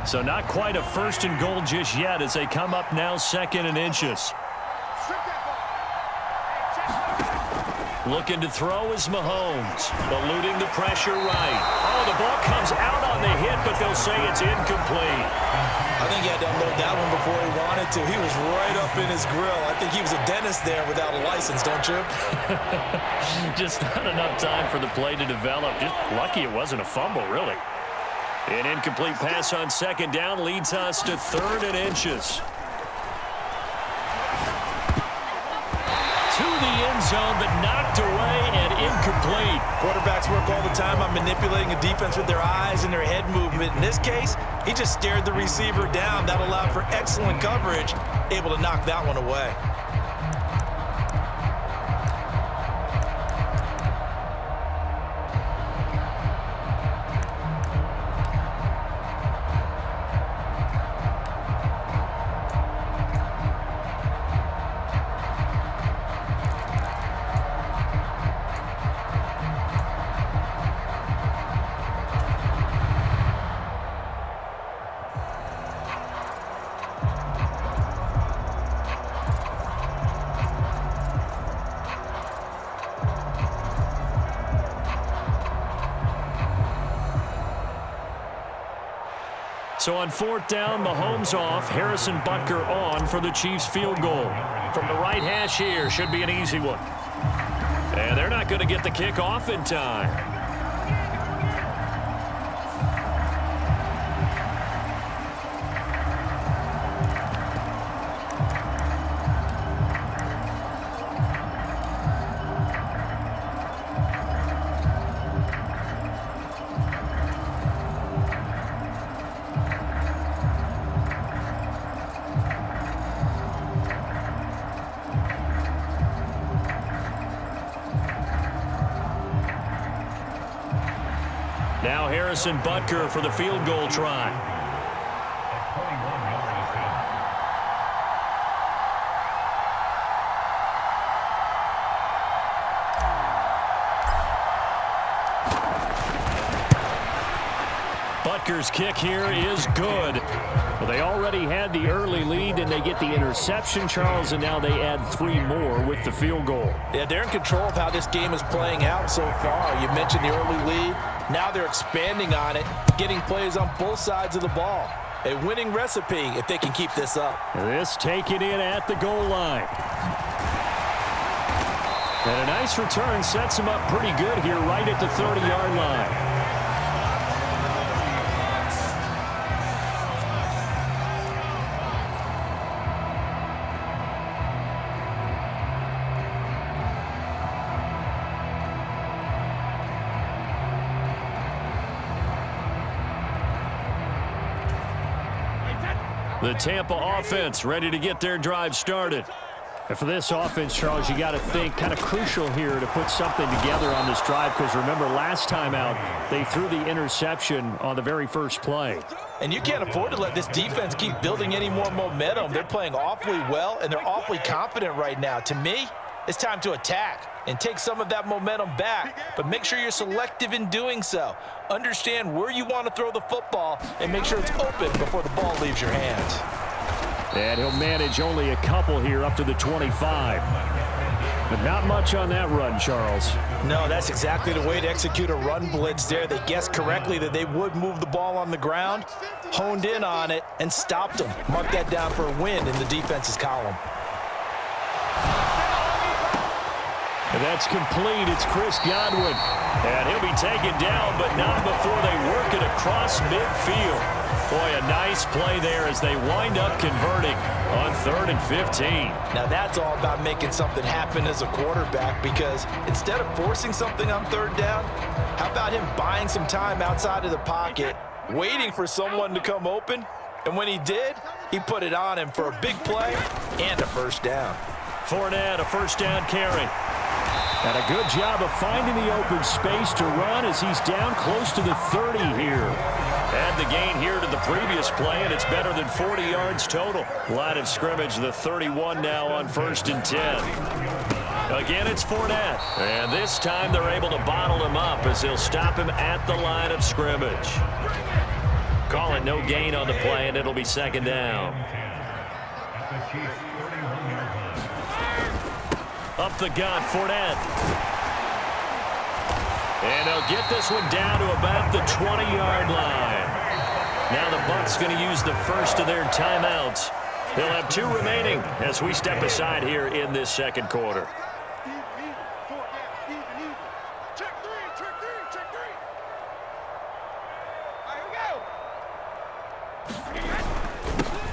So not quite a 1st and goal just yet as they come up now 2nd and inches. Looking to throw is Mahomes. Eluding the pressure right. Oh, the ball comes out on the hit, but they'll say it's incomplete. I think he had to unload that one before he wanted to. He was right up in his grill. I think he was a dentist there without a license, don't you? Just not enough time for the play to develop. Just lucky it wasn't a fumble, really. An incomplete pass on 2nd down leads us to 3rd and inches. To the end zone, but knocked away and incomplete. Quarterbacks work all the time on manipulating a defense with their eyes and their head movement. In this case, he just stared the receiver down. That allowed for excellent coverage, able to knock that one away. So on 4th down, Mahomes off, Harrison Butker on for the Chiefs field goal. From the right hash here, should be an easy one. And they're not going to get the kick off in time. Now Harrison Butker for the field goal try. Butker's kick here is good. Well, they already had the early lead, and they get the interception, Charles, and now they add 3 more with the field goal. Yeah, they're in control of how this game is playing out so far. You mentioned the early lead. Now they're expanding on it, getting plays on both sides of the ball. A winning recipe if they can keep this up. This taken in at the goal line. And a nice return sets him up pretty good here right at the 30-yard line. The Tampa offense ready to get their drive started. And for this offense, Charles, you got to think kind of crucial here to put something together on this drive, because remember last time out they threw the interception on the very first play. And you can't afford to let this defense keep building any more momentum. They're playing awfully well, and they're awfully confident right now. To me, it's time to attack and take some of that momentum back, but make sure you're selective in doing so. Understand where you want to throw the football and make sure it's open before the ball leaves your hands. And he'll manage only a couple here up to the 25. But not much on that run, Charles. No, that's exactly the way to execute a run blitz there. They guessed correctly that they would move the ball on the ground, honed in on it, and stopped them. Mark that down for a win in the defense's column. And that's complete. It's Chris Godwin. And he'll be taken down, but not before they work it across midfield. Boy, a nice play there as they wind up converting on 3rd and 15. Now that's all about making something happen as a quarterback, because instead of forcing something on 3rd down, how about him buying some time outside of the pocket, waiting for someone to come open, and when he did, he put it on him for a big play and a first down. Fournette, a first down carry. And a good job of finding the open space to run as he's down close to the 30 here. Add the gain here to the previous play, and it's better than 40 yards total. Line of scrimmage, the 31 now on 1st and 10. Again, it's Fournette. And this time they're able to bottle him up as they'll stop him at the line of scrimmage. Call it no gain on the play, and it'll be second down. Up the gut, Fournette. And they'll get this one down to about the 20-yard line. Now the Bucs going to use the first of their timeouts. They'll have 2 remaining as we step aside here in this second quarter.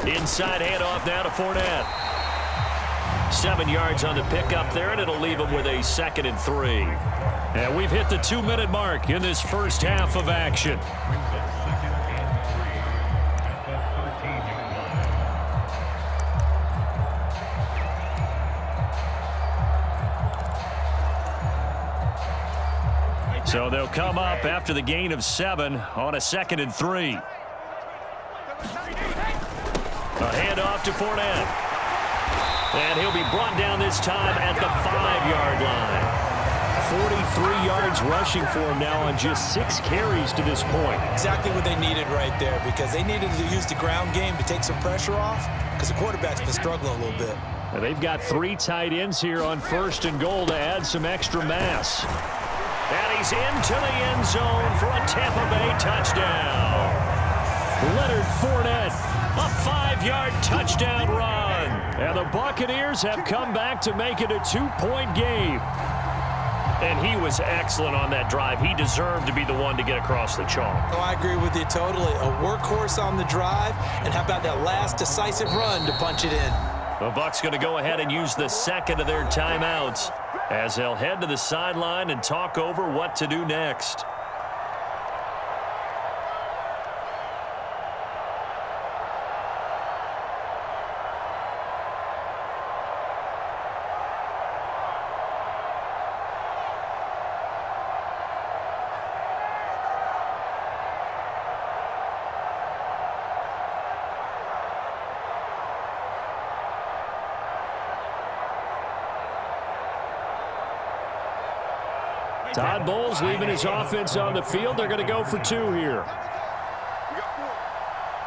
Inside handoff now to Fournette. 7 yards on the pickup there, and it'll leave him with a 2nd and 3. And we've hit the 2-minute mark in this first half of action. So they'll come up after the gain of 7 on a 2nd and 3. A handoff to Fournette. And he'll be brought down this time at the 5-yard line. 43 yards rushing for him now on just 6 carries to this point. Exactly what they needed right there, because they needed to use the ground game to take some pressure off, because the quarterback's been struggling a little bit. And they've got 3 tight ends here on 1st and goal to add some extra mass. And he's into the end zone for a Tampa Bay touchdown. Leonard Fournette, a 5-yard touchdown run. And the Buccaneers have come back to make it a 2-point game. And he was excellent on that drive. He deserved to be the one to get across the chalk. Oh, I agree with you totally. A workhorse on the drive. And how about that last decisive run to punch it in? The Bucs going to go ahead and use the 2nd of their timeouts as they'll head to the sideline and talk over what to do next. Todd Bowles leaving his offense on the field. They're going to go for 2 here. We got 4.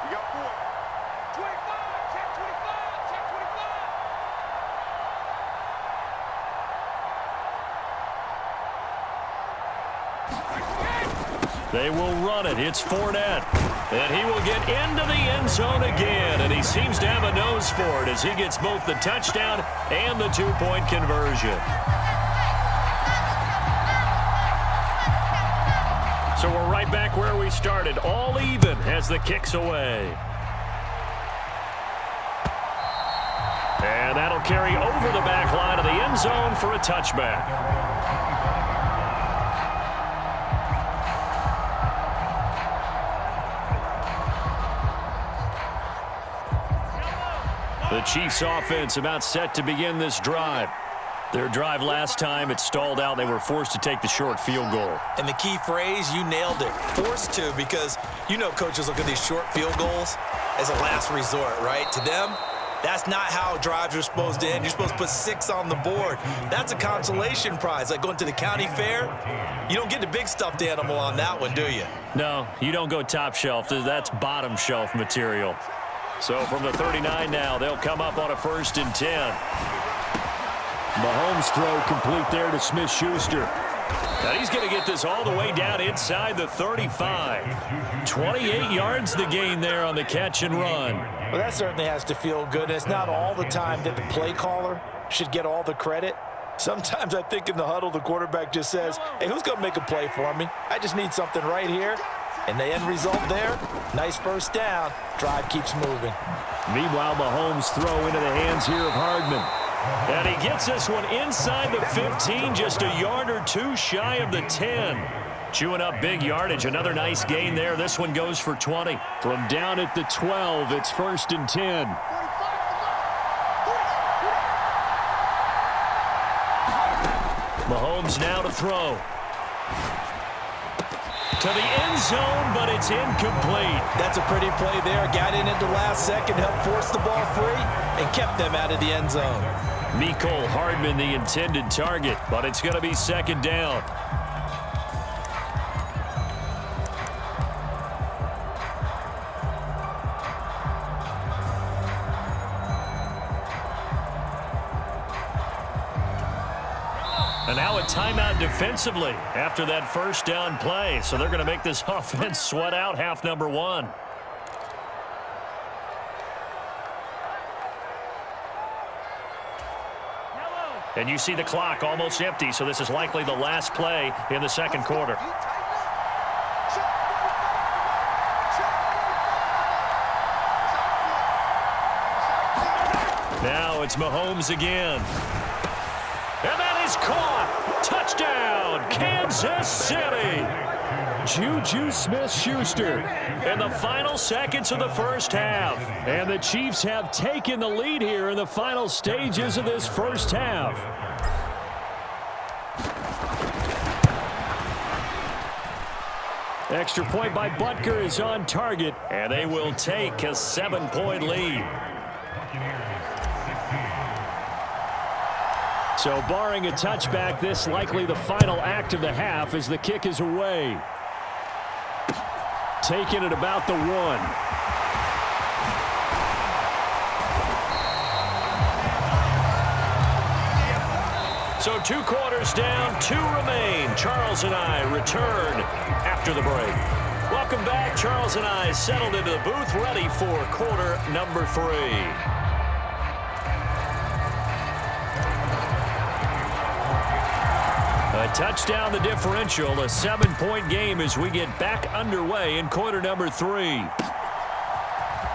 We got 4. 25. Check 25. Check 25. They will run it. It's Fournette. And he will get into the end zone again. And he seems to have a nose for it as he gets both the touchdown and the 2-point conversion. So we're right back where we started, all even as the kick's away. And that'll carry over the back line of the end zone for a touchback. The Chiefs offense about set to begin this drive. Their drive last time, it stalled out. They were forced to take the short field goal. And the key phrase, you nailed it. Forced to, because you know coaches look at these short field goals as a last resort, right? To them, that's not how drives are supposed to end. You're supposed to put 6 on the board. That's a consolation prize. Like going to the county fair, you don't get the big stuffed animal on that one, do you? No, you don't go top shelf. That's bottom shelf material. So from the 39 now, they'll come up on a 1st and 10. Mahomes throw complete there to Smith-Schuster. And he's going to get this all the way down inside the 35. 28 yards the gain there on the catch and run. Well, that certainly has to feel good. It's not all the time that the play caller should get all the credit. Sometimes I think in the huddle, the quarterback just says, hey, who's going to make a play for me? I just need something right here. And the end result there, nice 1st down. Drive keeps moving. Meanwhile, Mahomes throw into the hands here of Hardman. And he gets this one inside the 15, just a yard or 2 shy of the 10. Chewing up big yardage. Another nice gain there. This one goes for 20. From down at the 12, it's 1st and 10. Mahomes now to throw. To the end zone, but it's incomplete. That's a pretty play there. Got in at the last second, helped force the ball free, and kept them out of the end zone. Mecole Hardman, the intended target, but it's going to be 2nd down. And now a timeout defensively after that first down play. So they're going to make this offense sweat out half number one. And you see the clock almost empty, so this is likely the last play in the second quarter. Now it's Mahomes again. And that is caught. Touchdown, Kansas City. Juju Smith-Schuster in the final seconds of the first half. And the Chiefs have taken the lead here in the final stages of this first half. Extra point by Butker is on target, and they will take a 7-point lead. So barring a touchback, this likely the final act of the half as the kick is away. Taking it about the 1. So 2 quarters down, 2 remain. Charles and I return after the break. Welcome back. Charles and I settled into the booth, ready for quarter number 3. A touchdown the differential, a 7-point game as we get back underway in quarter number 3.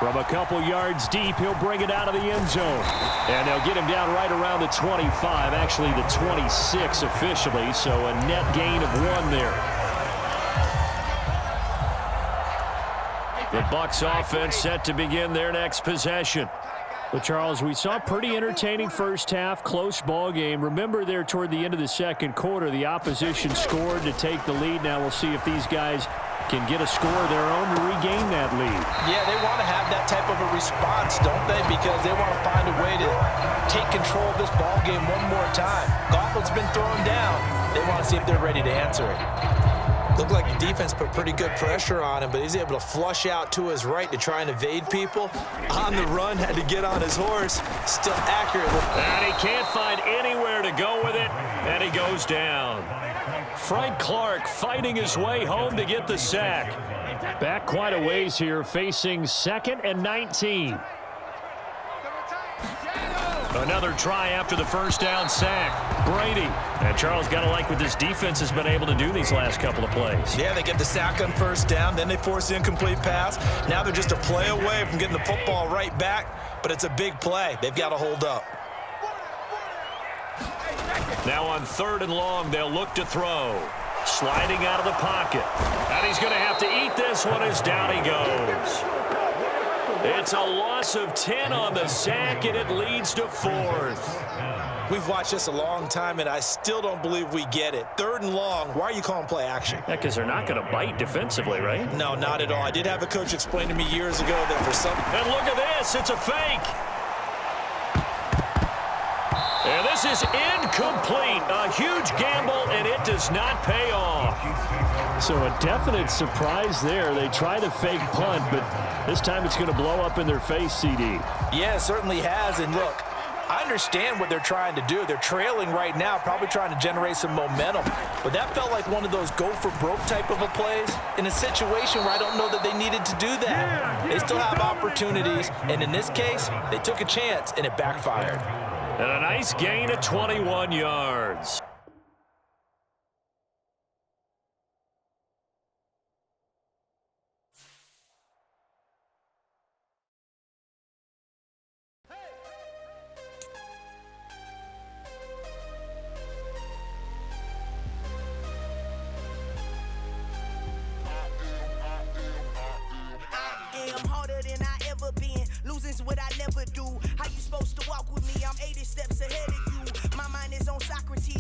From a couple yards deep, he'll bring it out of the end zone. And they'll get him down right around the 25, actually the 26 officially, so a net gain of 1 there. The Bucs offense set to begin their next possession. Well, Charles, we saw a pretty entertaining first half, close ball game. Remember there toward the end of the second quarter, the opposition scored to take the lead. Now we'll see if these guys can get a score of their own to regain that lead. Yeah, they want to have that type of a response, don't they? Because they want to find a way to take control of this ball game one more time. Gauntlet's been thrown down. They want to see if they're ready to answer it. Looked like the defense put pretty good pressure on him, but he's able to flush out to his right to try and evade people. On the run, had to get on his horse. Still accurate. And he can't find anywhere to go with it, and he goes down. Frank Clark fighting his way home to get the sack. Back quite a ways here, facing 2nd and 19. Another try after the first down sack. Brady. And Charles, got to like what this defense has been able to do these last couple of plays. Yeah, they get the sack on first down, then they force the incomplete pass. Now they're just a play away from getting the football right back, but it's a big play. They've got to hold up. Now on 3rd and long, they'll look to throw. Sliding out of the pocket. And he's going to have to eat this one as down he goes. It's a loss of 10 on the sack, and it leads to 4th. We've watched this a long time, and I still don't believe we get it. 3rd and long, why are you calling play action? Yeah, because they're not going to bite defensively, right? No, not at all. I did have a coach explain to me years ago that for some... And look at this. It's a fake. And this is incomplete. A huge gamble, and it does not pay off. So a definite surprise there. They try the fake punt, but this time it's going to blow up in their face, CD. Yeah, it certainly has. And look, I understand what they're trying to do. They're trailing right now, probably trying to generate some momentum. But that felt like one of those go-for-broke type of a plays in a situation where I don't know that they needed to do that. They still have opportunities, and in this case, they took a chance, and it backfired. And a nice gain of 21 yards. Losing's what I never do. How you supposed to walk with me? I'm 80 steps ahead of you. My mind is on Socrates.